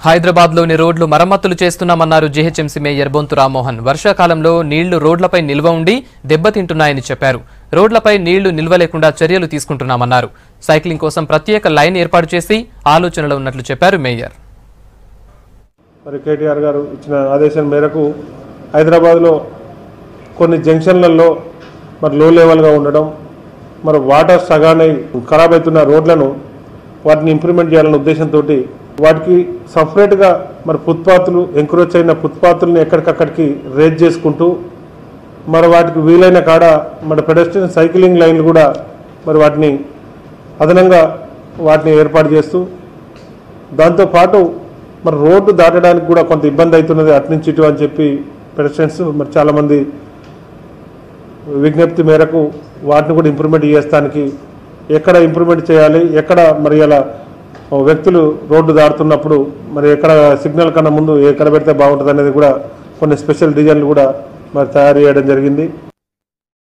హైదరాబాద్లోని రోడ్లు మరమ్మతులు చేస్తున్నామన్నారు జీహెచ్ఎంసీ మేయర్ బొంతు రామ్మోహన్. వర్షాకాలంలో నీళ్లు రోడ్లపై నిల్వ ఉండి దెబ్బతింటున్నాయని చెప్పారు. రోడ్లపై నీళ్లు నిల్వ లేకుండా చర్యలు తీసుకుంటున్నామన్నారు. సైక్లింగ్ కోసం ప్రత్యేక లైన్ ఏర్పాటు చేసి ఆలోచనలో ఉన్నట్లు చెప్పారు మేయర్. కేటీఆర్ గారు ఇచ్చిన ఆదేశం మేరకు హైదరాబాద్లో కొన్ని జంక్షన్లలో లో లెవెల్గా ఉండడం, వాటర్ సగానే ఖరాబ్ అవుతున్న రోడ్లను వాటిని ఇంప్రూవ్మెంట్ చేయాలనే ఉద్దేశంతో వాటికి సపరేట్గా ఫుట్పాత్లు ఎంక్రోచ్ అయిన ఫుట్పాత్లని ఎక్కడికక్కడికి రేజ్ చేసుకుంటూ వాటికి వీలైన కాడ పెడెస్ట్రియన్ సైక్లింగ్ లైన్లు కూడా వాటిని అదనంగా ఏర్పాటు చేస్తూ దాంతోపాటు రోడ్డు దాటడానికి కూడా కొంత ఇబ్బంది అవుతున్నది అట్నుంచి ఇటు అని చెప్పి పెడెస్ట్రియన్స్ చాలామంది విజ్ఞప్తి మేరకు వాటిని కూడా ఇంప్రూవ్మెంట్ చేస్తానికి ఎక్కడ ఇంప్రూవ్మెంట్ చేయాలి, ఎక్కడ ఇలా వ్యక్తులు రోడ్డు దాటుతున్నప్పుడు ఎక్కడ సిగ్నల్ కన్నా ముందు ఎక్కడ పెడితే బాగుంటుంది అనేది కూడా కొన్ని స్పెషల్ డిజైన్లు కూడా తయారు చేయడం జరిగింది.